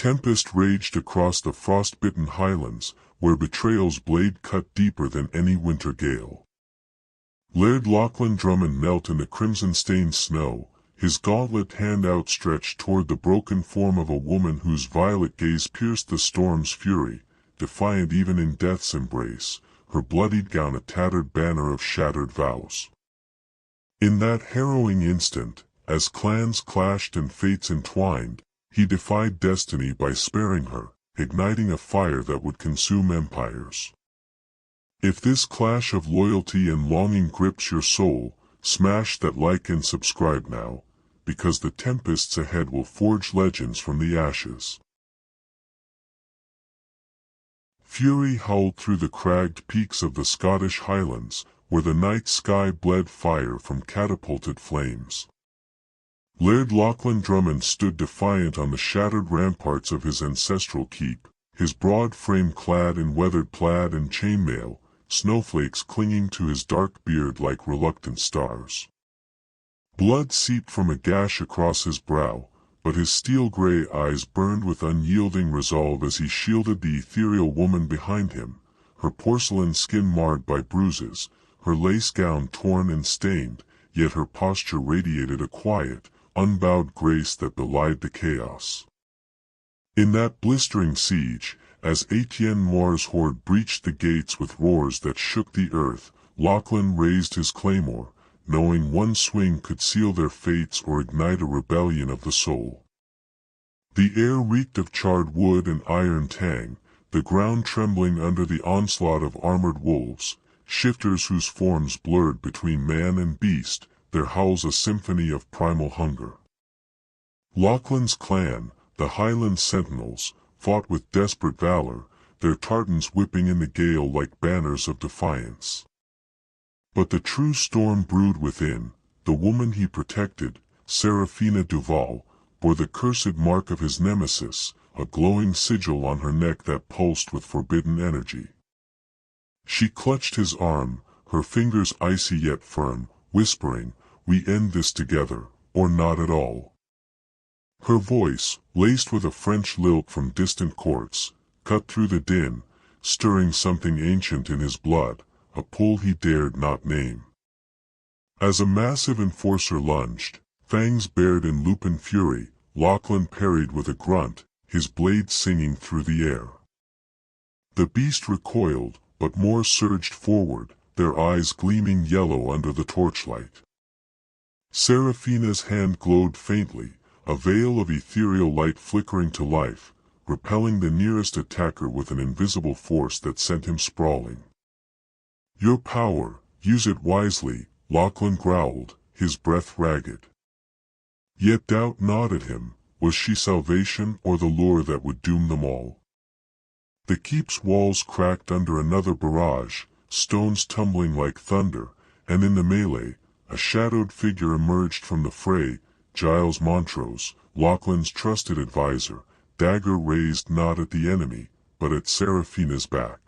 Tempest raged across the frostbitten highlands, where betrayal's blade cut deeper than any winter gale. Laird Lachlan Drummond knelt in the crimson-stained snow, his gauntlet hand outstretched toward the broken form of a woman whose violet gaze pierced the storm's fury, defiant even in death's embrace, her bloodied gown a tattered banner of shattered vows. In that harrowing instant, as clans clashed and fates entwined, he defied destiny by sparing her, igniting a fire that would consume empires. If this clash of loyalty and longing grips your soul, smash that like and subscribe now, because the tempests ahead will forge legends from the ashes. Fury howled through the cragged peaks of the Scottish Highlands, where the night sky bled fire from catapulted flames. Laird Lachlan Drummond stood defiant on the shattered ramparts of his ancestral keep, his broad frame clad in weathered plaid and chainmail, snowflakes clinging to his dark beard like reluctant stars. Blood seeped from a gash across his brow, but his steel-gray eyes burned with unyielding resolve as he shielded the ethereal woman behind him, her porcelain skin marred by bruises, her lace gown torn and stained, yet her posture radiated a quiet, unbowed grace that belied the chaos. In that blistering siege, as Etienne Moore's horde breached the gates with roars that shook the earth, Lachlan raised his claymore, knowing one swing could seal their fates or ignite a rebellion of the soul. The air reeked of charred wood and iron tang, the ground trembling under the onslaught of armored wolves, shifters whose forms blurred between man and beast, their howls a symphony of primal hunger. Lachlan's clan, the Highland Sentinels, fought with desperate valor, their tartans whipping in the gale like banners of defiance. But the true storm brewed within. The woman he protected, Seraphina Duval, bore the cursed mark of his nemesis, a glowing sigil on her neck that pulsed with forbidden energy. She clutched his arm, her fingers icy yet firm, whispering, "We end this together, or not at all." Her voice, laced with a French lilt from distant courts, cut through the din, stirring something ancient in his blood, a pull he dared not name. As a massive enforcer lunged, fangs bared in lupin fury, Lachlan parried with a grunt, his blade singing through the air. The beast recoiled, but more surged forward, their eyes gleaming yellow under the torchlight. Seraphina's hand glowed faintly, a veil of ethereal light flickering to life, repelling the nearest attacker with an invisible force that sent him sprawling. "Your power, use it wisely," Lachlan growled, his breath ragged. Yet doubt gnawed at him. Was she salvation or the lure that would doom them all? The keep's walls cracked under another barrage, stones tumbling like thunder, and in the melee, a shadowed figure emerged from the fray, Giles Montrose, Lachlan's trusted advisor, dagger raised not at the enemy, but at Seraphina's back.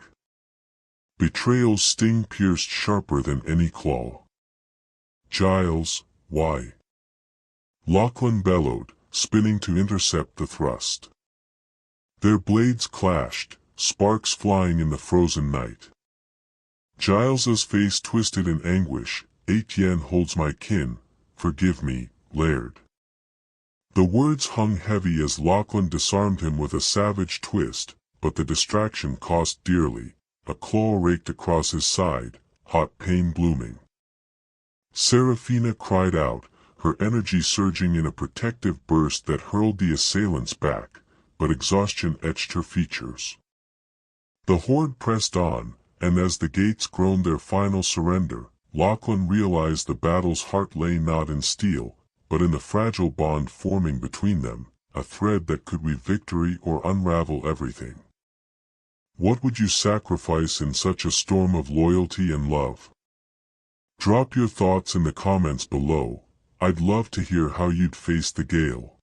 Betrayal's sting pierced sharper than any claw. "Giles, why?" Lachlan bellowed, spinning to intercept the thrust. Their blades clashed, sparks flying in the frozen night. Giles's face twisted in anguish. "Etienne holds my kin, forgive me, Laird." The words hung heavy as Lachlan disarmed him with a savage twist, but the distraction cost dearly. A claw raked across his side, hot pain blooming. Seraphina cried out, her energy surging in a protective burst that hurled the assailants back, but exhaustion etched her features. The horde pressed on, and as the gates groaned their final surrender, Lachlan realized the battle's heart lay not in steel, but in the fragile bond forming between them, a thread that could weave victory or unravel everything. What would you sacrifice in such a storm of loyalty and love? Drop your thoughts in the comments below. I'd love to hear how you'd face the gale.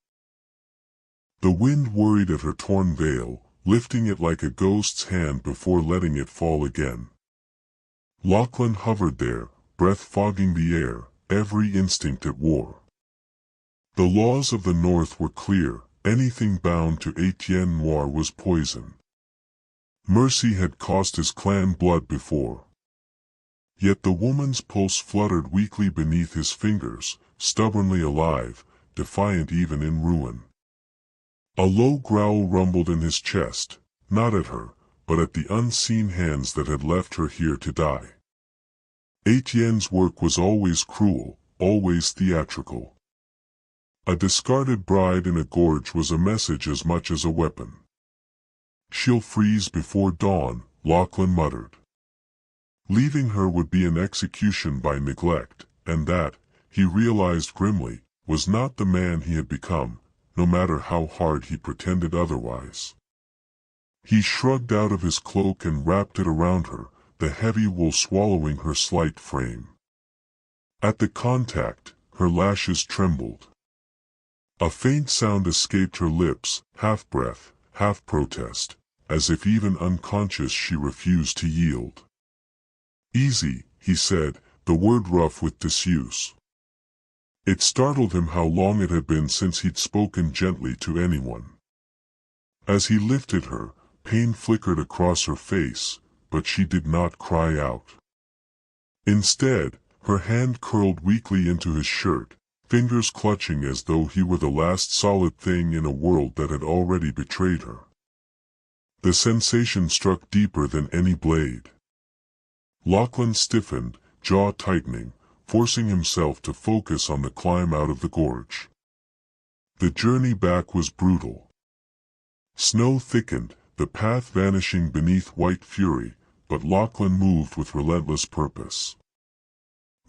The wind worried at her torn veil, lifting it like a ghost's hand before letting it fall again. Lachlan hovered there, breath fogging the air, every instinct at war. The laws of the North were clear, Anything bound to Etienne Noir was poison. Mercy had cost his clan blood before. Yet the woman's pulse fluttered weakly beneath his fingers, stubbornly alive, defiant even in ruin. A low growl rumbled in his chest, not at her, but at the unseen hands that had left her here to die. Etienne's work was always cruel, always theatrical. A discarded bride in a gorge was a message as much as a weapon. "She'll freeze before dawn," Lachlan muttered. Leaving her would be an execution by neglect, and that, he realized grimly, was not the man he had become, no matter how hard he pretended otherwise. He shrugged out of his cloak and wrapped it around her, the heavy wool swallowing her slight frame. At the contact, her lashes trembled. A faint sound escaped her lips, half breath, half protest, as if even unconscious she refused to yield. "Easy," he said, the word rough with disuse. It startled him how long it had been since he'd spoken gently to anyone. As he lifted her, pain flickered across her face, but she did not cry out. Instead, her hand curled weakly into his shirt, fingers clutching as though he were the last solid thing in a world that had already betrayed her. The sensation struck deeper than any blade. Lachlan stiffened, jaw tightening, forcing himself to focus on the climb out of the gorge. The journey back was brutal. Snow thickened, the path vanishing beneath white fury, but Lachlan moved with relentless purpose.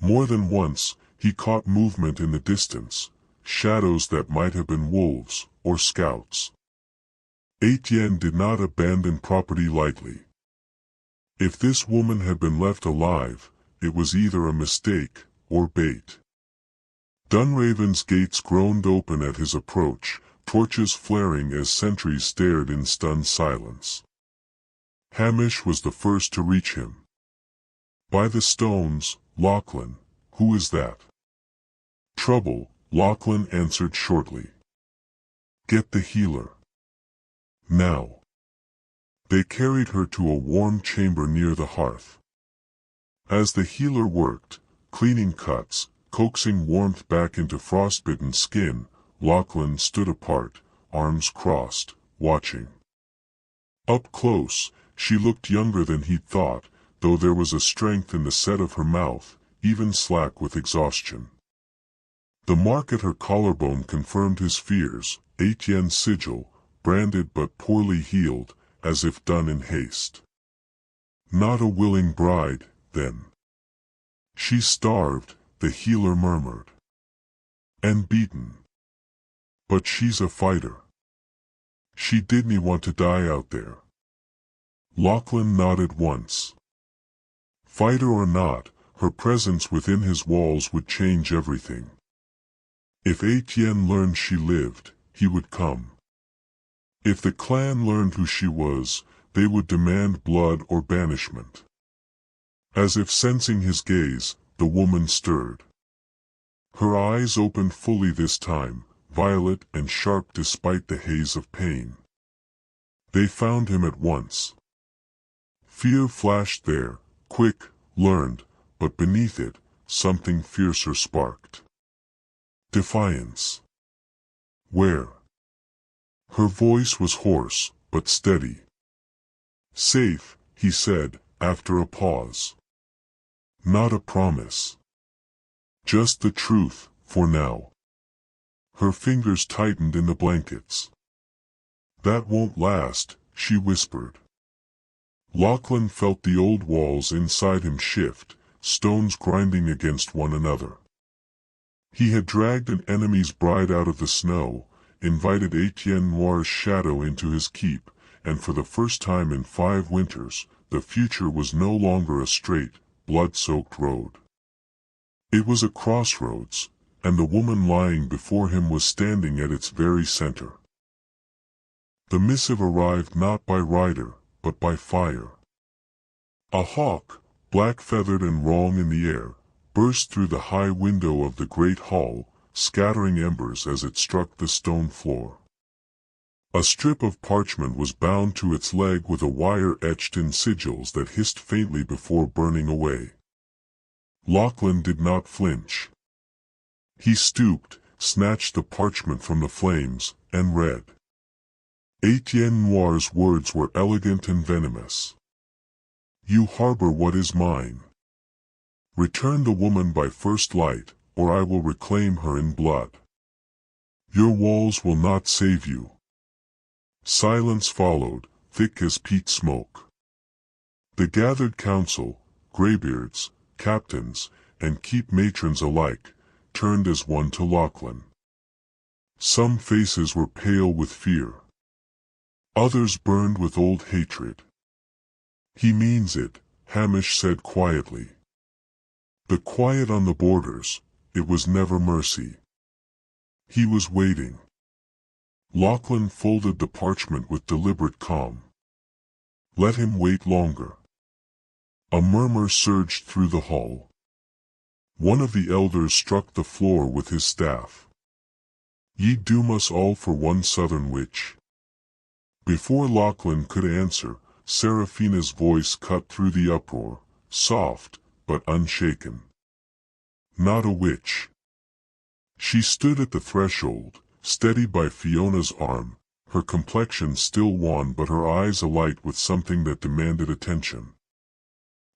More than once, he caught movement in the distance, shadows that might have been wolves, or scouts. Etienne did not abandon property lightly. If this woman had been left alive, it was either a mistake, or bait. Dunraven's gates groaned open at his approach, torches flaring as sentries stared in stunned silence. Hamish was the first to reach him. "By the stones, Lachlan, who is that?" "Trouble," Lachlan answered shortly. "Get the healer. Now." They carried her to a warm chamber near the hearth. As the healer worked, cleaning cuts, coaxing warmth back into frostbitten skin, Lachlan stood apart, arms crossed, watching. Up close, she looked younger than he'd thought, though there was a strength in the set of her mouth, even slack with exhaustion. The mark at her collarbone confirmed his fears, Etienne's sigil, branded but poorly healed, as if done in haste. Not a willing bride, then. "She's starved," the healer murmured. "And beaten. But she's a fighter. She didn't want to die out there." Lachlan nodded once. Fighter or not, her presence within his walls would change everything. If Etienne learned she lived, he would come. If the clan learned who she was, they would demand blood or banishment. As if sensing his gaze, the woman stirred. Her eyes opened fully this time, violet and sharp despite the haze of pain. They found him at once. Fear flashed there, quick, learned, but beneath it, something fiercer sparked. Defiance. "Where?" Her voice was hoarse, but steady. "Safe," he said, after a pause. "Not a promise. Just the truth, for now." Her fingers tightened in the blankets. "That won't last," she whispered. Lachlan felt the old walls inside him shift, stones grinding against one another. He had dragged an enemy's bride out of the snow, invited Etienne Noir's shadow into his keep, and for the first time in 5 winters, the future was no longer a straight, blood-soaked road. It was a crossroads, and the woman lying before him was standing at its very center. The missive arrived not by rider, but by fire. A hawk, black-feathered and wrong in the air, burst through the high window of the great hall, scattering embers as it struck the stone floor. A strip of parchment was bound to its leg with a wire etched in sigils that hissed faintly before burning away. Lachlan did not flinch. He stooped, snatched the parchment from the flames, and read. Etienne Noir's words were elegant and venomous. You harbor what is mine. Return the woman by first light, or I will reclaim her in blood. Your walls will not save you. Silence followed, thick as peat smoke. The gathered council, greybeards, captains, and keep matrons alike, turned as one to Lachlan. Some faces were pale with fear. Others burned with old hatred. He means it, Hamish said quietly. The quiet on the borders, it was never mercy. He was waiting. Lachlan folded the parchment with deliberate calm. Let him wait longer. A murmur surged through the hall. One of the elders struck the floor with his staff. Ye doom us all for one southern witch. Before Lachlan could answer, Seraphina's voice cut through the uproar, soft, but unshaken. Not a witch. She stood at the threshold, steadied by Fiona's arm, her complexion still wan but her eyes alight with something that demanded attention.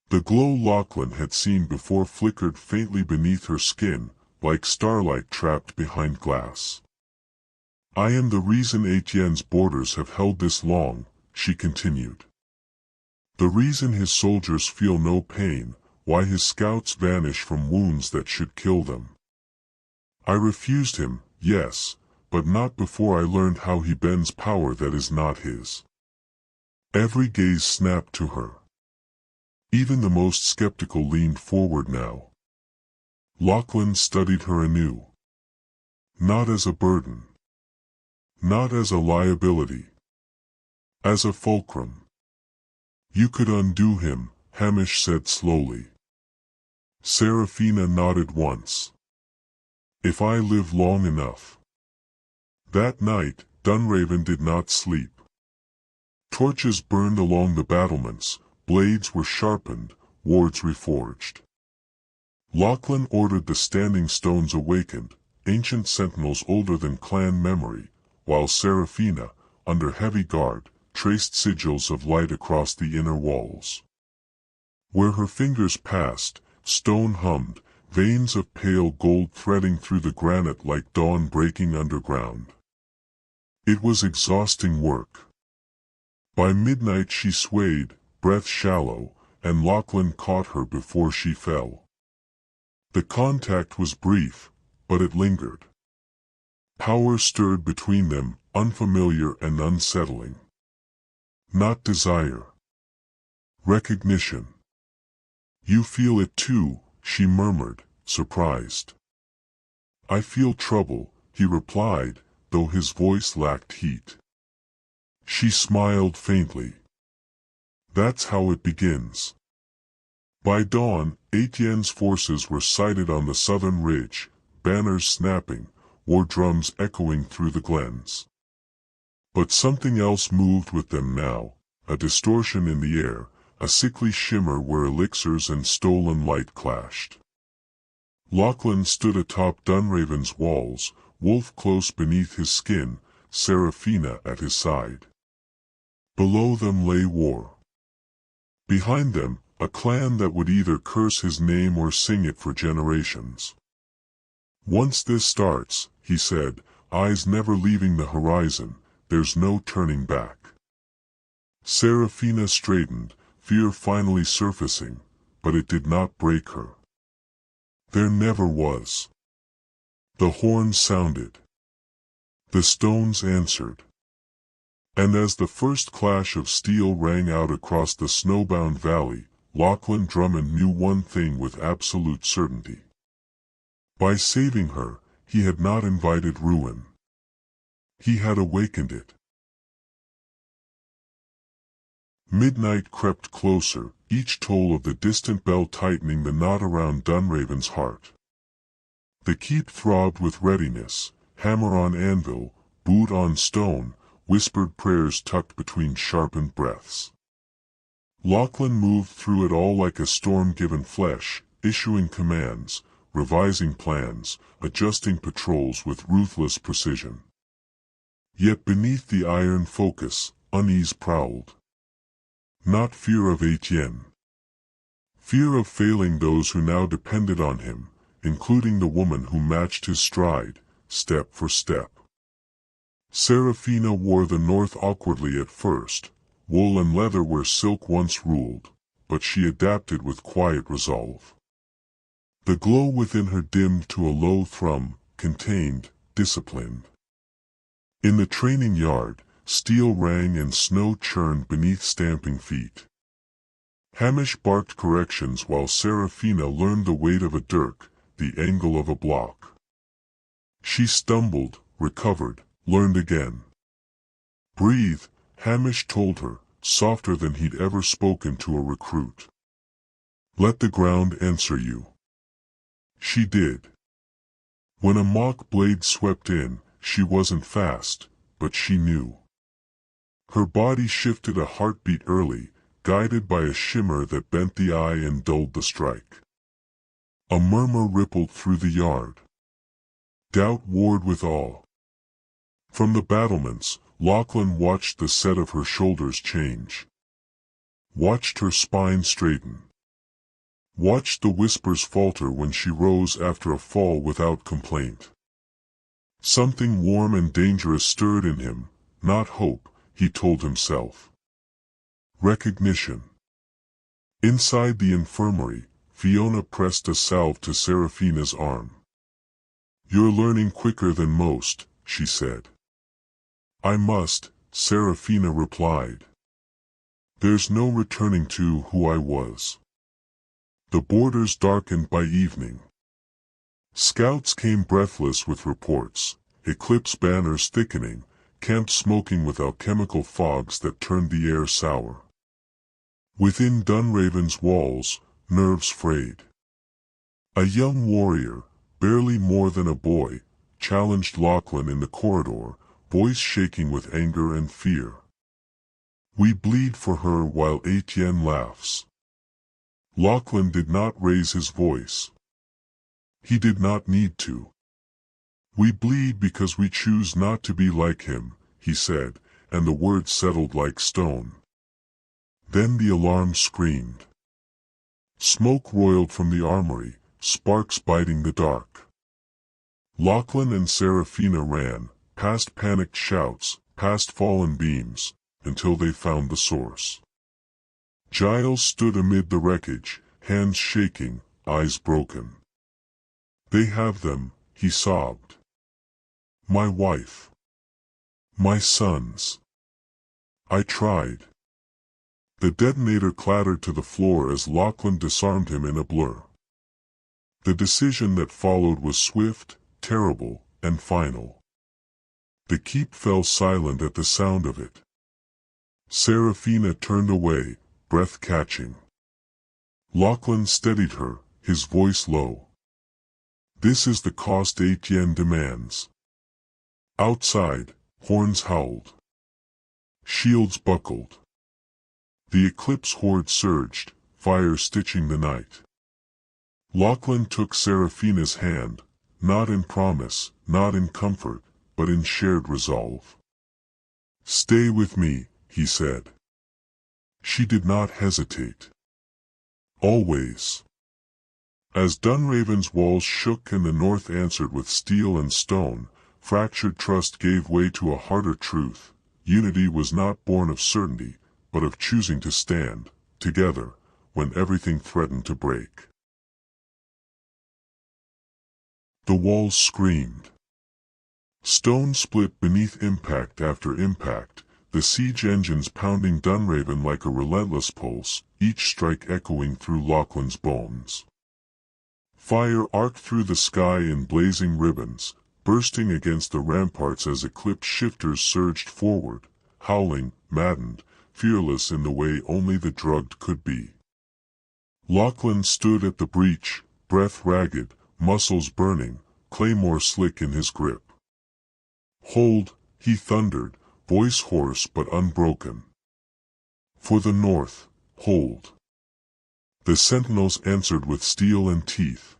The glow Lachlan had seen before flickered faintly beneath her skin, like starlight trapped behind glass. I am the reason Etienne's borders have held this long, she continued. The reason his soldiers feel no pain, why his scouts vanish from wounds that should kill them. I refused him, yes, but not before I learned how he bends power that is not his. Every gaze snapped to her. Even the most skeptical leaned forward now. Lachlan studied her anew. Not as a burden. Not as a liability. As a fulcrum. You could undo him, Hamish said slowly. Seraphina nodded once. If I live long enough. That night, Dunraven did not sleep. Torches burned along the battlements, blades were sharpened, wards reforged. Lachlan ordered the standing stones awakened, ancient sentinels older than clan memory, while Seraphina, under heavy guard, traced sigils of light across the inner walls. Where her fingers passed, stone hummed, veins of pale gold threading through the granite like dawn breaking underground. It was exhausting work. By midnight she swayed, breath shallow, and Lachlan caught her before she fell. The contact was brief, but it lingered. Power stirred between them, unfamiliar and unsettling. Not desire. Recognition. You feel it too, she murmured, surprised. I feel trouble, he replied, though his voice lacked heat. She smiled faintly. That's how it begins. By dawn, Etienne's forces were sighted on the southern ridge, banners snapping, war drums echoing through the glens. But something else moved with them now, a distortion in the air, a sickly shimmer where elixirs and stolen light clashed. Lachlan stood atop Dunraven's walls, wolf close beneath his skin, Seraphina at his side. Below them lay war. Behind them, a clan that would either curse his name or sing it for generations. Once this starts, he said, eyes never leaving the horizon, there's no turning back. Seraphina straightened, fear finally surfacing, but it did not break her. There never was. The horns sounded. The stones answered. And as the first clash of steel rang out across the snowbound valley, Lachlan Drummond knew one thing with absolute certainty. By saving her, he had not invited ruin. He had awakened it. Midnight crept closer, each toll of the distant bell tightening the knot around Dunraven's heart. The keep throbbed with readiness, hammer on anvil, boot on stone, whispered prayers tucked between sharpened breaths. Lachlan moved through it all like a storm-given flesh, issuing commands, revising plans, adjusting patrols with ruthless precision. Yet beneath the iron focus, unease prowled. Not fear of Etienne. Fear of failing those who now depended on him, including the woman who matched his stride, step for step. Serafina wore the north awkwardly at first, wool and leather where silk once ruled, but she adapted with quiet resolve. The glow within her dimmed to a low thrum, contained, disciplined. In the training yard, steel rang and snow churned beneath stamping feet. Hamish barked corrections while Serafina learned the weight of a dirk, the angle of a block. She stumbled, recovered, learned again. Breathe, Hamish told her, softer than he'd ever spoken to a recruit. Let the ground answer you. She did. When a mock blade swept in, she wasn't fast, but she knew. Her body shifted a heartbeat early, guided by a shimmer that bent the eye and dulled the strike. A murmur rippled through the yard. Doubt warred with awe. From the battlements, Lachlan watched the set of her shoulders change. Watched her spine straighten. Watched the whispers falter when she rose after a fall without complaint. Something warm and dangerous stirred in him, not hope, he told himself. Recognition. Inside the infirmary, Fiona pressed a salve to Serafina's arm. You're learning quicker than most, she said. I must, Serafina replied. There's no returning to who I was. The borders darkened by evening. Scouts came breathless with reports, eclipse banners thickening, camp smoking with alchemical fogs that turned the air sour. Within Dunraven's walls, nerves frayed. A young warrior, barely more than a boy, challenged Lachlan in the corridor, voice shaking with anger and fear. We bleed for her while Etienne laughs. Lachlan did not raise his voice. He did not need to. We bleed because we choose not to be like him, he said, and the words settled like stone. Then the alarm screamed. Smoke roiled from the armory, sparks biting the dark. Lachlan and Serafina ran, past panicked shouts, past fallen beams, until they found the source. Giles stood amid the wreckage, hands shaking, eyes broken. They have them, he sobbed. My wife. My sons. I tried. The detonator clattered to the floor as Lachlan disarmed him in a blur. The decision that followed was swift, terrible, and final. The keep fell silent at the sound of it. Serafina turned away, breath catching. Lachlan steadied her, his voice low. This is the cost Etienne demands. Outside, horns howled. Shields buckled. The eclipse horde surged, fire stitching the night. Lachlan took Serafina's hand, not in promise, not in comfort, but in shared resolve. Stay with me, he said. She did not hesitate. Always. As Dunraven's walls shook and the north answered with steel and stone, fractured trust gave way to a harder truth. Unity was not born of certainty, but of choosing to stand, together, when everything threatened to break. The walls screamed. Stone split beneath impact after impact, the siege engines pounding Dunraven like a relentless pulse, each strike echoing through Lachlan's bones. Fire arced through the sky in blazing ribbons, bursting against the ramparts as eclipse shifters surged forward, howling, maddened, fearless in the way only the drugged could be. Lachlan stood at the breach, breath ragged, muscles burning, claymore slick in his grip. Hold, he thundered, voice hoarse but unbroken. For the north, hold. The sentinels answered with steel and teeth.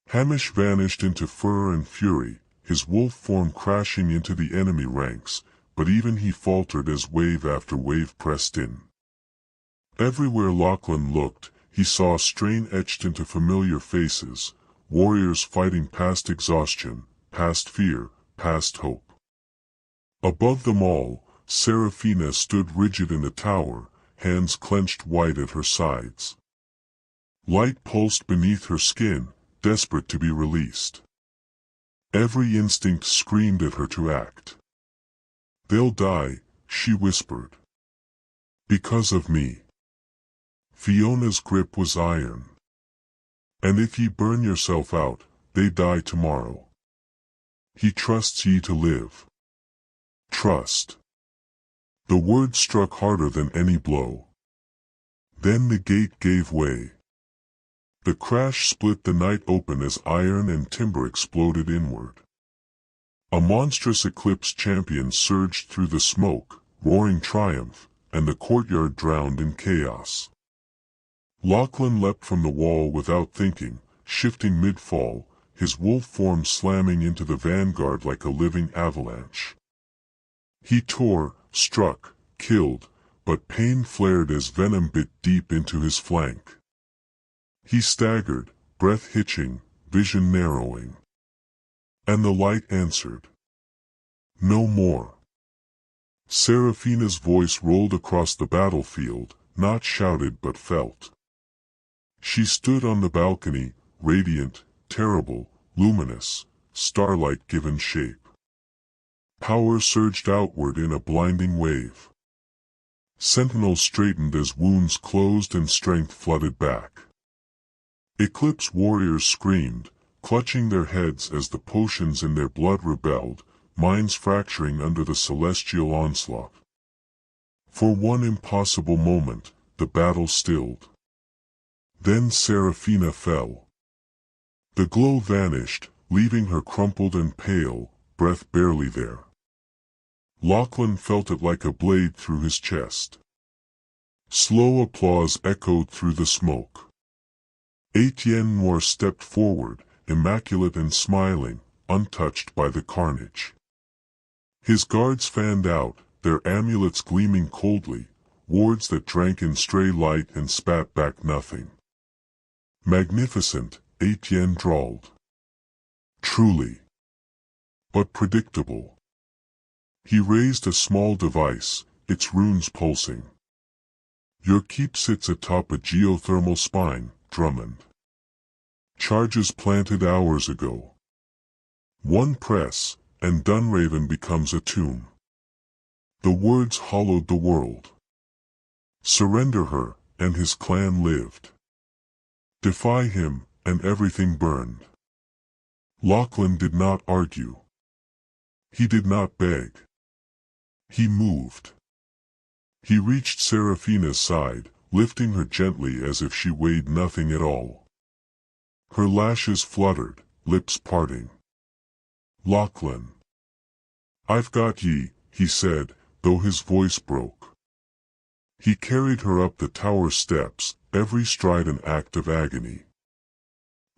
Hamish vanished into fur and fury, his wolf form crashing into the enemy ranks, but even he faltered as wave after wave pressed in. Everywhere Lachlan looked, he saw strain etched into familiar faces, warriors fighting past exhaustion, past fear, past hope. Above them all, Seraphina stood rigid in a tower, hands clenched white at her sides. Light pulsed beneath her skin, desperate to be released. Every instinct screamed at her to act. "They'll die," she whispered. "Because of me." Fiona's grip was iron. "And if ye burn yourself out, they die tomorrow. He trusts ye to live." Trust. The word struck harder than any blow. Then the gate gave way. The crash split the night open as iron and timber exploded inward. A monstrous Eclipse champion surged through the smoke, roaring triumph, and the courtyard drowned in chaos. Lachlan leapt from the wall without thinking, shifting mid-fall, his wolf form slamming into the vanguard like a living avalanche. He tore, struck, killed, but pain flared as venom bit deep into his flank. He staggered, breath hitching, vision narrowing. And the light answered. "No more." Seraphina's voice rolled across the battlefield, not shouted but felt. She stood on the balcony, radiant, terrible, luminous, starlight given shape. Power surged outward in a blinding wave. Sentinels straightened as wounds closed and strength flooded back. Eclipse warriors screamed, clutching their heads as the potions in their blood rebelled, minds fracturing under the celestial onslaught. For one impossible moment, the battle stilled. Then Seraphina fell. The glow vanished, leaving her crumpled and pale, breath barely there. Lachlan felt it like a blade through his chest. Slow applause echoed through the smoke. Etienne Noir stepped forward, immaculate and smiling, untouched by the carnage. His guards fanned out, their amulets gleaming coldly, wards that drank in stray light and spat back nothing. "Magnificent," Etienne drawled. "Truly. But predictable." He raised a small device, its runes pulsing. "Your keep sits atop a geothermal spine, Drummond. Charges planted hours ago. One press, and Dunraven becomes a tomb." The words hollowed the world. Surrender her, and his clan lived. Defy him, and everything burned. Lachlan did not argue. He did not beg. He moved. He reached Seraphina's side, lifting her gently as if she weighed nothing at all. Her lashes fluttered, lips parting. "Lachlan." "I've got ye," he said, though his voice broke. He carried her up the tower steps, every stride an act of agony.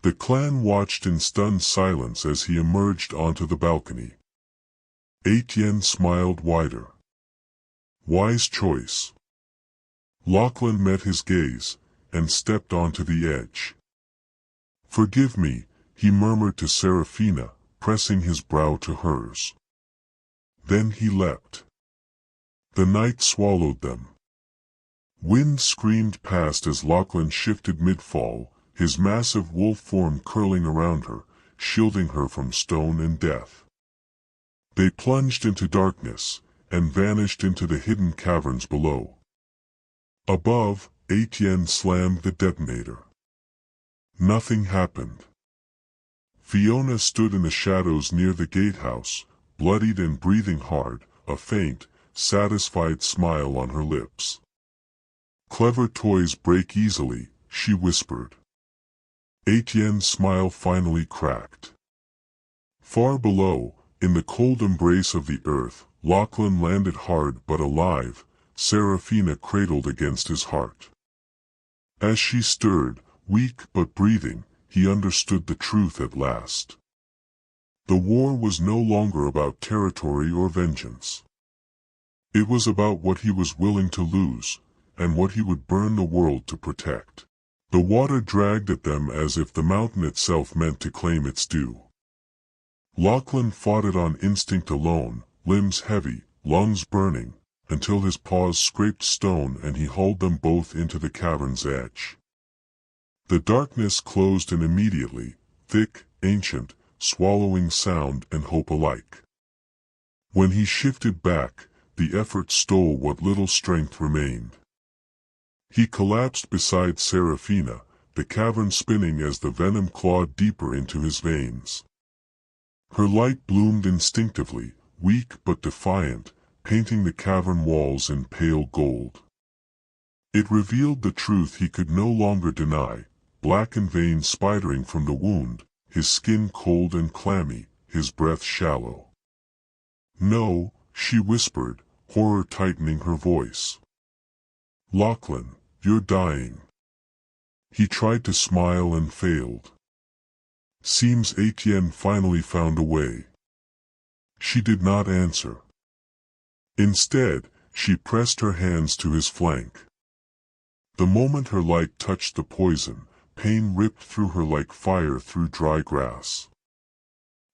The clan watched in stunned silence as he emerged onto the balcony. Etienne smiled wider. Wise choice. Lachlan met his gaze, and stepped onto the edge. "Forgive me," he murmured to Seraphina, pressing his brow to hers. Then he leapt. The night swallowed them. Wind screamed past as Lachlan shifted mid-fall, his massive wolf form curling around her, shielding her from stone and death. They plunged into darkness, and vanished into the hidden caverns below. Above, Etienne slammed the detonator. Nothing happened. Fiona stood in the shadows near the gatehouse, bloodied and breathing hard, a faint, satisfied smile on her lips. "Clever toys break easily," she whispered. Etienne's smile finally cracked. Far below, in the cold embrace of the earth, Lachlan landed hard but alive, Seraphina cradled against his heart. As she stirred, weak but breathing, he understood the truth at last. The war was no longer about territory or vengeance. It was about what he was willing to lose, and what he would burn the world to protect. The water dragged at them as if the mountain itself meant to claim its due. Lachlan fought it on instinct alone, limbs heavy, lungs burning, until his paws scraped stone and he hauled them both into the cavern's edge. The darkness closed in immediately, thick, ancient, swallowing sound and hope alike. When he shifted back, the effort stole what little strength remained. He collapsed beside Seraphina, the cavern spinning as the venom clawed deeper into his veins. Her light bloomed instinctively, weak but defiant, painting the cavern walls in pale gold. It revealed the truth he could no longer deny, black and veins spidering from the wound, his skin cold and clammy, his breath shallow. "No," she whispered, horror tightening her voice. "Lachlan, you're dying." He tried to smile and failed. Seems Etienne finally found a way. She did not answer. Instead, she pressed her hands to his flank. The moment her light touched the poison, pain ripped through her like fire through dry grass.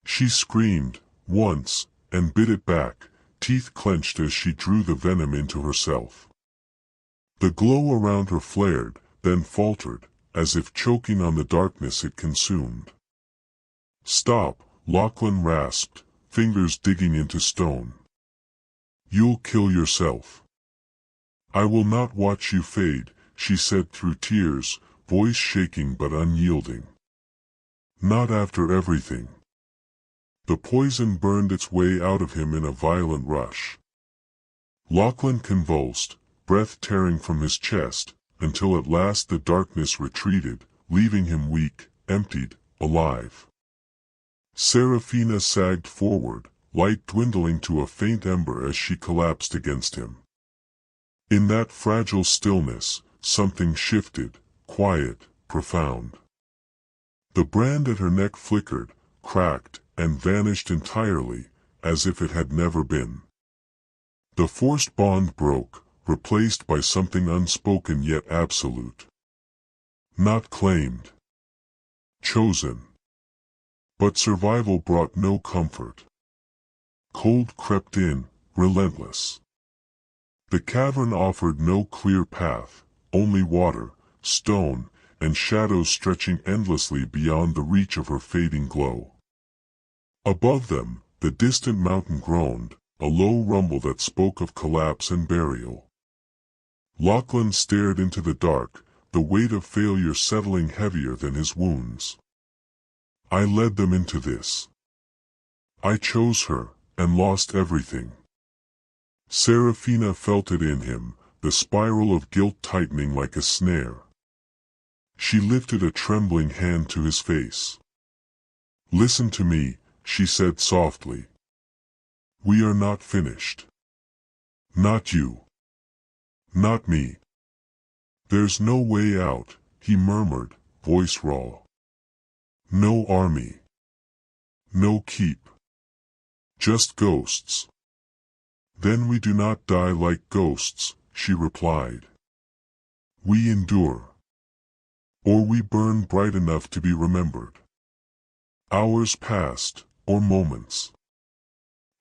She screamed, once, and bit it back, teeth clenched as she drew the venom into herself. The glow around her flared, then faltered, as if choking on the darkness it consumed. "Stop," Lachlan rasped, fingers digging into stone. "You'll kill yourself." "I will not watch you fade," she said through tears, voice shaking but unyielding. "Not after everything." The poison burned its way out of him in a violent rush. Lachlan convulsed, breath tearing from his chest, until at last the darkness retreated, leaving him weak, emptied, alive. Seraphina sagged forward, light dwindling to a faint ember as she collapsed against him. In that fragile stillness, something shifted, quiet, profound. The brand at her neck flickered, cracked, and vanished entirely, as if it had never been. The forced bond broke, replaced by something unspoken yet absolute. Not claimed. Chosen. But survival brought no comfort. Cold crept in, relentless. The cavern offered no clear path, only water, stone, and shadows stretching endlessly beyond the reach of her fading glow. Above them, the distant mountain groaned, a low rumble that spoke of collapse and burial. Lachlan stared into the dark, the weight of failure settling heavier than his wounds. "I led them into this. I chose her, and lost everything." Seraphina felt it in him, the spiral of guilt tightening like a snare. She lifted a trembling hand to his face. "Listen to me," she said softly. "We are not finished. Not you. Not me." "There's no way out," he murmured, voice raw. "No army. No keep. Just ghosts." "Then we do not die like ghosts," she replied. "We endure. Or we burn bright enough to be remembered." Hours passed, or moments.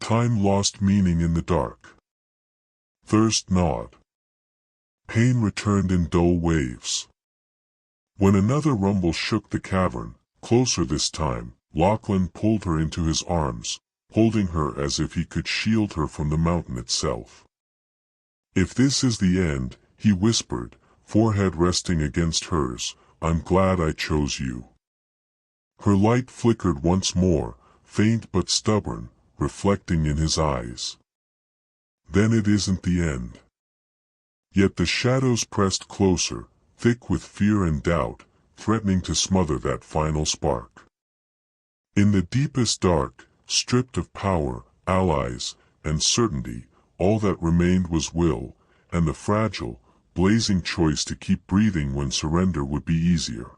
Time lost meaning in the dark. Thirst gnawed. Pain returned in dull waves. When another rumble shook the cavern, closer this time, Lachlan pulled her into his arms, holding her as if he could shield her from the mountain itself. "If this is the end," he whispered, forehead resting against hers, "I'm glad I chose you." Her light flickered once more, faint but stubborn, reflecting in his eyes. "Then it isn't the end." Yet the shadows pressed closer, thick with fear and doubt, threatening to smother that final spark. In the deepest dark, stripped of power, allies, and certainty, all that remained was will, and the fragile, blazing choice to keep breathing when surrender would be easier.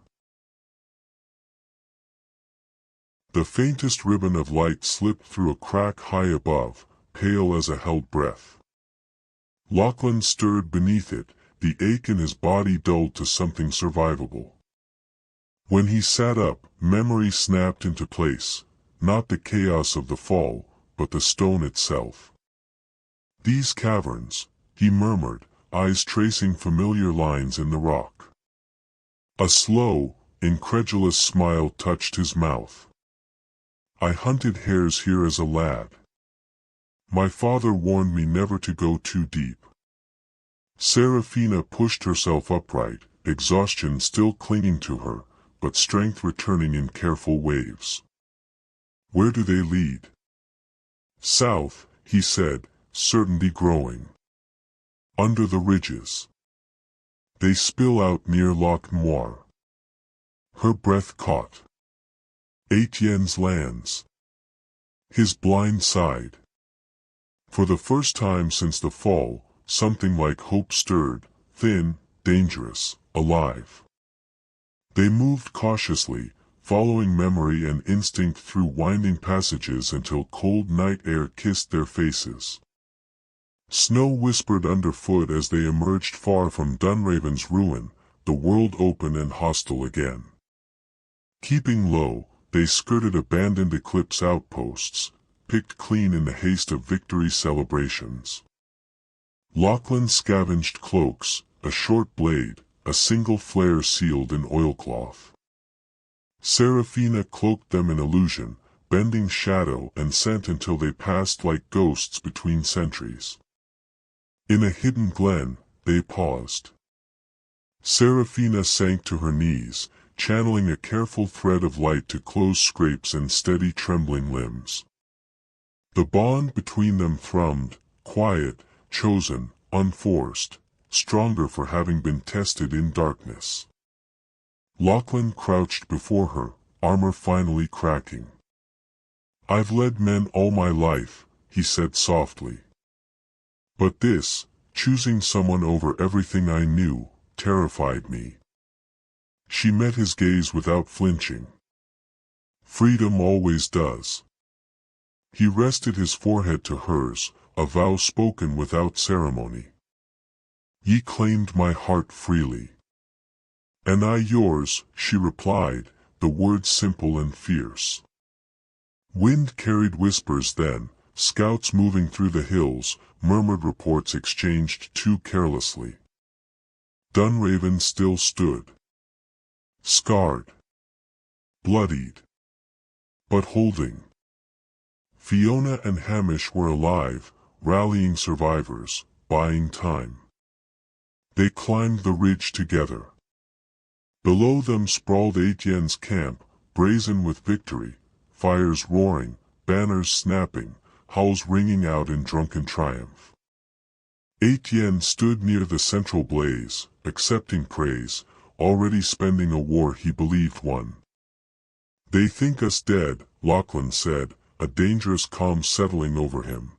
The faintest ribbon of light slipped through a crack high above, pale as a held breath. Lachlan stirred beneath it, the ache in his body dulled to something survivable. When he sat up, memory snapped into place, not the chaos of the fall, but the stone itself. "These caverns," he murmured, eyes tracing familiar lines in the rock. A slow, incredulous smile touched his mouth. "I hunted hares here as a lad. My father warned me never to go too deep." Serafina pushed herself upright, exhaustion still clinging to her, but strength returning in careful waves. "Where do they lead?" "South," he said, certainty growing. "Under the ridges. They spill out near Loch Noir." Her breath caught. Etienne's lands. His blind side. For the first time since the fall, something like hope stirred, thin, dangerous, alive. They moved cautiously, following memory and instinct through winding passages until cold night air kissed their faces. Snow whispered underfoot as they emerged far from Dunraven's ruin, the world open and hostile again. Keeping low, they skirted abandoned Eclipse outposts, picked clean in the haste of victory celebrations. Lachlan scavenged cloaks, a short blade, a single flare sealed in oilcloth. Serafina cloaked them in illusion, bending shadow and scent until they passed like ghosts between sentries. In a hidden glen, they paused. Serafina sank to her knees, channeling a careful thread of light to close scrapes and steady trembling limbs. The bond between them thrummed, quiet, chosen, unforced, stronger for having been tested in darkness. Lachlan crouched before her, armor finally cracking. "I've led men all my life," he said softly. "But this, choosing someone over everything I knew, terrified me." She met his gaze without flinching. "Freedom always does." He rested his forehead to hers, a vow spoken without ceremony. "Ye claimed my heart freely." "And I yours," she replied, the words simple and fierce. Wind carried whispers then, scouts moving through the hills, murmured reports exchanged too carelessly. Dunraven still stood. Scarred. Bloodied. But holding. Fiona and Hamish were alive, rallying survivors, buying time. They climbed the ridge together. Below them sprawled Etienne's camp, brazen with victory, fires roaring, banners snapping, howls ringing out in drunken triumph. Etienne stood near the central blaze, accepting praise, already spending a war he believed won. "They think us dead," Lachlan said, a dangerous calm settling over him.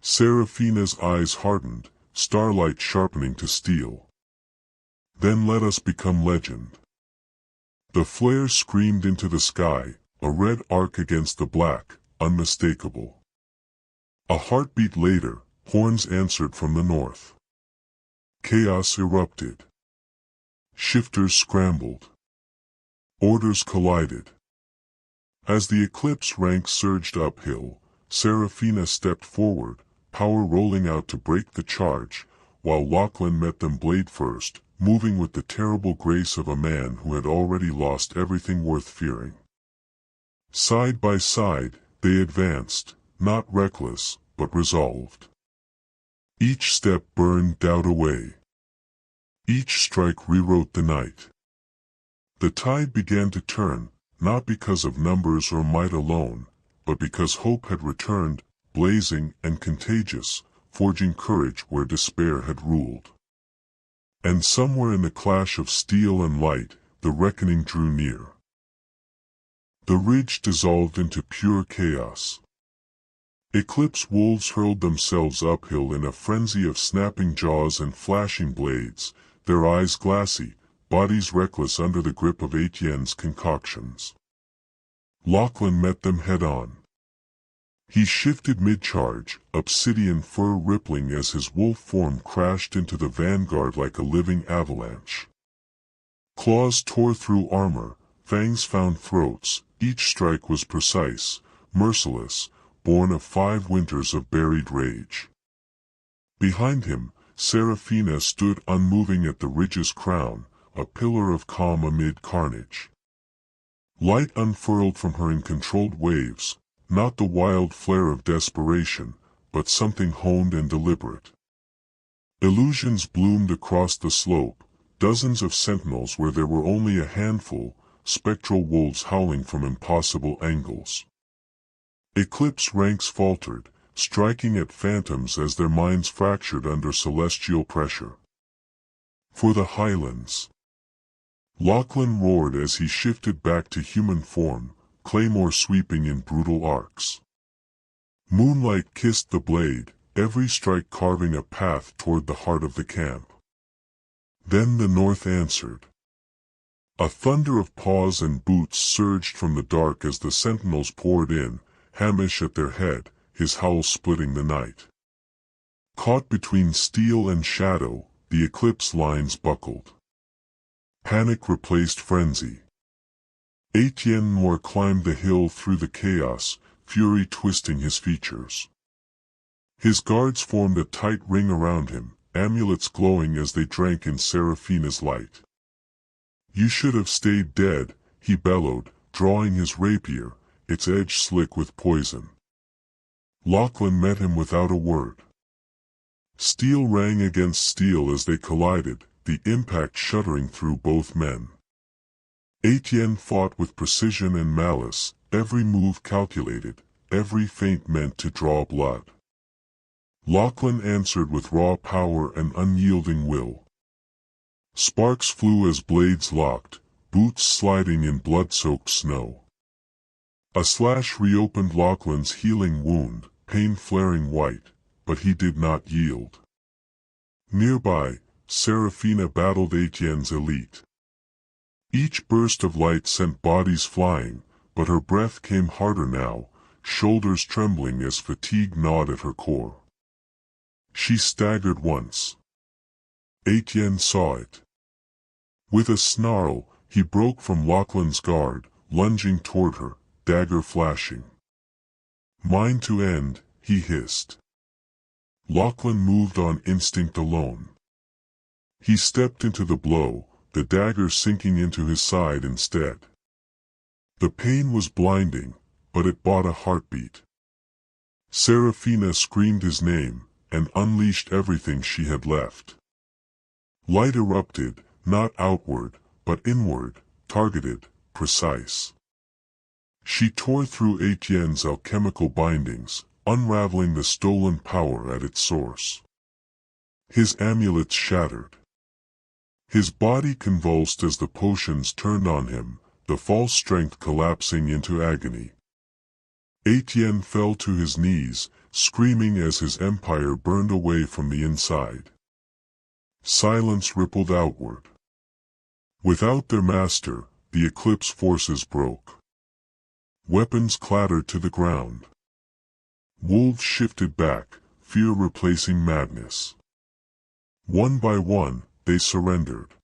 Serafina's eyes hardened, starlight sharpening to steel. "Then let us become legend." The flare screamed into the sky, a red arc against the black, unmistakable. A heartbeat later, horns answered from the north. Chaos erupted. Shifters scrambled. Orders collided. As the Eclipse ranks surged uphill, Serafina stepped forward, power rolling out to break the charge, while Lachlan met them blade first, moving with the terrible grace of a man who had already lost everything worth fearing. Side by side, they advanced, not reckless, but resolved. Each step burned doubt away. Each strike rewrote the night. The tide began to turn, not because of numbers or might alone, but because hope had returned, blazing and contagious, forging courage where despair had ruled. And somewhere in the clash of steel and light, the reckoning drew near. The ridge dissolved into pure chaos. Eclipse wolves hurled themselves uphill in a frenzy of snapping jaws and flashing blades, their eyes glassy, bodies reckless under the grip of Etienne's concoctions. Lachlan met them head-on. He shifted mid-charge, obsidian fur rippling as his wolf form crashed into the vanguard like a living avalanche. Claws tore through armor, fangs found throats, each strike was precise, merciless, born of 5 winters of buried rage. Behind him, Seraphina stood unmoving at the ridge's crown, a pillar of calm amid carnage. Light unfurled from her in controlled waves, not the wild flare of desperation, but something honed and deliberate. Illusions bloomed across the slope, dozens of sentinels where there were only a handful, spectral wolves howling from impossible angles. Eclipse ranks faltered, striking at phantoms as their minds fractured under celestial pressure. For the highlands. Lachlan roared as he shifted back to human form, claymore sweeping in brutal arcs. Moonlight kissed the blade, every strike carving a path toward the heart of the camp. Then the north answered. A thunder of paws and boots surged from the dark as the sentinels poured in, Hamish at their head, his howl splitting the night. Caught between steel and shadow, the Eclipse lines buckled. Panic replaced frenzy. Etienne Noir climbed the hill through the chaos, fury twisting his features. His guards formed a tight ring around him, amulets glowing as they drank in Seraphina's light. "You should have stayed dead," he bellowed, drawing his rapier, its edge slick with poison. Lachlan met him without a word. Steel rang against steel as they collided, the impact shuddering through both men. Etienne fought with precision and malice, every move calculated, every feint meant to draw blood. Lachlan answered with raw power and unyielding will. Sparks flew as blades locked, boots sliding in blood-soaked snow. A slash reopened Lachlan's healing wound, pain flaring white, but he did not yield. Nearby, Seraphina battled Etienne's elite. Each burst of light sent bodies flying, but her breath came harder now, shoulders trembling as fatigue gnawed at her core. She staggered once. Etienne saw it. With a snarl, he broke from Lachlan's guard, lunging toward her, dagger flashing. "Mine to end," he hissed. Lachlan moved on instinct alone. He stepped into the blow, the dagger sinking into his side instead. The pain was blinding, but it bought a heartbeat. Seraphina screamed his name, and unleashed everything she had left. Light erupted, not outward, but inward, targeted, precise. She tore through Etienne's alchemical bindings, unraveling the stolen power at its source. His amulets shattered. His body convulsed as the potions turned on him, the false strength collapsing into agony. Etienne fell to his knees, screaming as his empire burned away from the inside. Silence rippled outward. Without their master, the Eclipse forces broke. Weapons clattered to the ground. Wolves shifted back, fear replacing madness. One by one, they surrendered.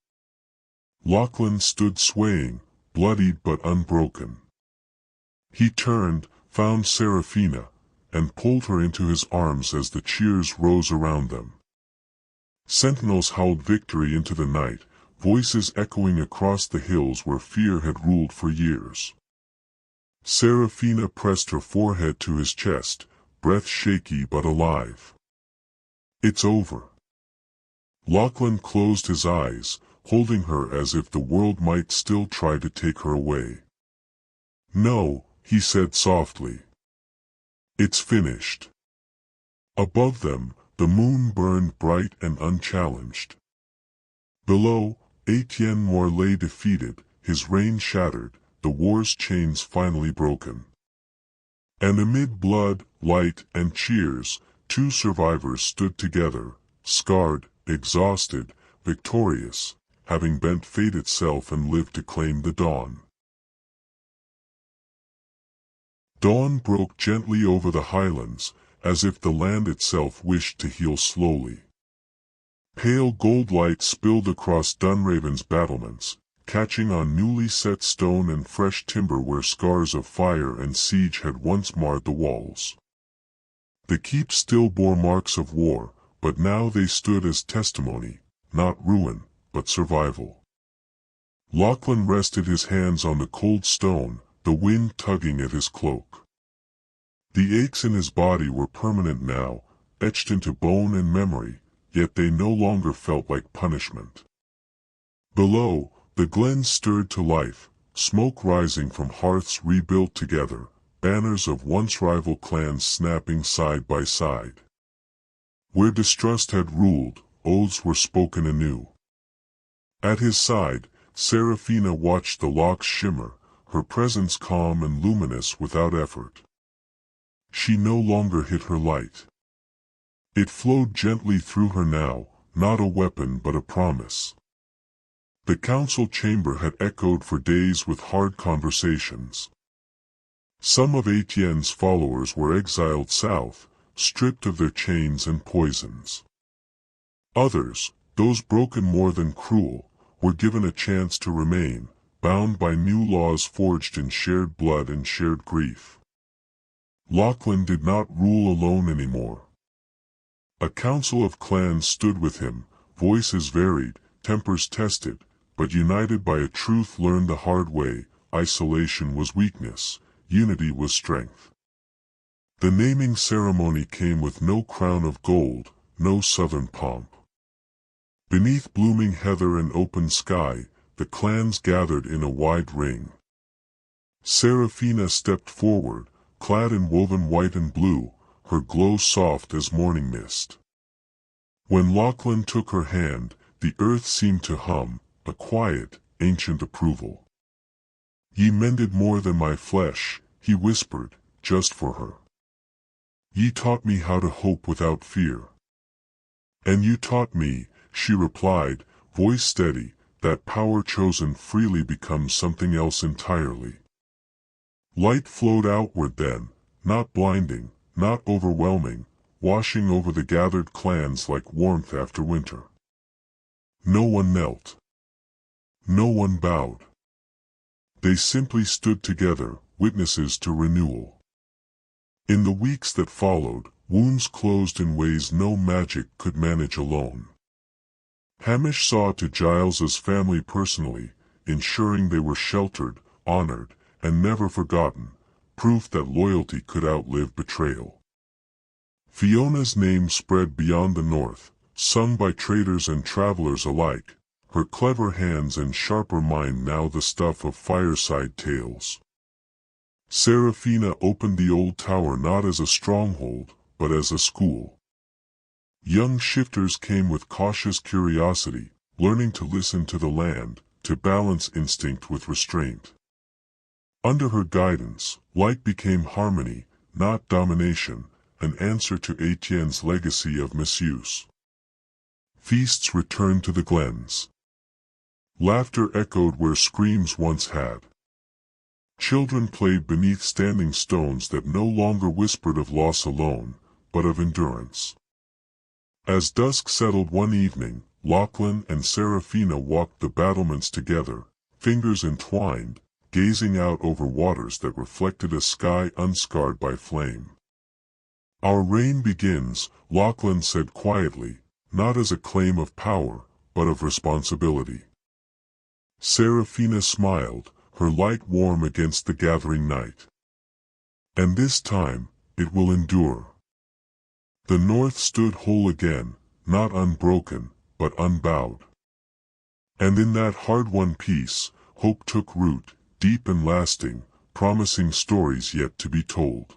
Lachlan stood swaying, bloodied but unbroken. He turned, found Seraphina, and pulled her into his arms as the cheers rose around them. Sentinels howled victory into the night, voices echoing across the hills where fear had ruled for years. Seraphina pressed her forehead to his chest, breath shaky but alive. "It's over." Lachlan closed his eyes, holding her as if the world might still try to take her away. "No," he said softly. "It's finished." Above them, the moon burned bright and unchallenged. Below, Etienne Noir lay defeated, his reign shattered, the war's chains finally broken. And amid blood, light, and cheers, two survivors stood together, scarred, exhausted, victorious, having bent fate itself and lived to claim the dawn. Dawn broke gently over the highlands, as if the land itself wished to heal slowly. Pale gold light spilled across Dunraven's battlements, catching on newly set stone and fresh timber where scars of fire and siege had once marred the walls. The keep still bore marks of war, but now they stood as testimony, not ruin, but survival. Lachlan rested his hands on the cold stone, the wind tugging at his cloak. The aches in his body were permanent now, etched into bone and memory, yet they no longer felt like punishment. Below, the glen stirred to life, smoke rising from hearths rebuilt together, banners of once rival clans snapping side by side. Where distrust had ruled, oaths were spoken anew. At his side, Seraphina watched the locks shimmer, her presence calm and luminous without effort. She no longer hid her light. It flowed gently through her now, not a weapon but a promise. The council chamber had echoed for days with hard conversations. Some of Etienne's followers were exiled south, stripped of their chains and poisons. Others, those broken more than cruel, were given a chance to remain, bound by new laws forged in shared blood and shared grief. Lachlan did not rule alone anymore. A council of clans stood with him, voices varied, tempers tested, but united by a truth learned the hard way: isolation was weakness, unity was strength. The naming ceremony came with no crown of gold, no southern pomp. Beneath blooming heather and open sky, the clans gathered in a wide ring. Seraphina stepped forward, clad in woven white and blue, her glow soft as morning mist. When Lachlan took her hand, the earth seemed to hum, a quiet, ancient approval. "Ye mended more than my flesh," he whispered, just for her. "Ye taught me how to hope without fear." "And you taught me," she replied, voice steady, "that power chosen freely becomes something else entirely." Light flowed outward then, not blinding, not overwhelming, washing over the gathered clans like warmth after winter. No one knelt. No one bowed. They simply stood together, witnesses to renewal. In the weeks that followed, wounds closed in ways no magic could manage alone. Hamish saw to Giles's family personally, ensuring they were sheltered, honored, and never forgotten, proof that loyalty could outlive betrayal. Fiona's name spread beyond the north, sung by traders and travelers alike, her clever hands and sharper mind now the stuff of fireside tales. Seraphina opened the old tower not as a stronghold, but as a school. Young shifters came with cautious curiosity, learning to listen to the land, to balance instinct with restraint. Under her guidance, light became harmony, not domination, an answer to Etienne's legacy of misuse. Feasts returned to the glens. Laughter echoed where screams once had. Children played beneath standing stones that no longer whispered of loss alone, but of endurance. As dusk settled one evening, Lachlan and Seraphina walked the battlements together, fingers entwined, gazing out over waters that reflected a sky unscarred by flame. "Our reign begins," Lachlan said quietly, "not as a claim of power, but of responsibility." Seraphina smiled, her light warm against the gathering night. "And this time, it will endure." The north stood whole again, not unbroken, but unbowed. And in that hard-won peace, hope took root, deep and lasting, promising stories yet to be told.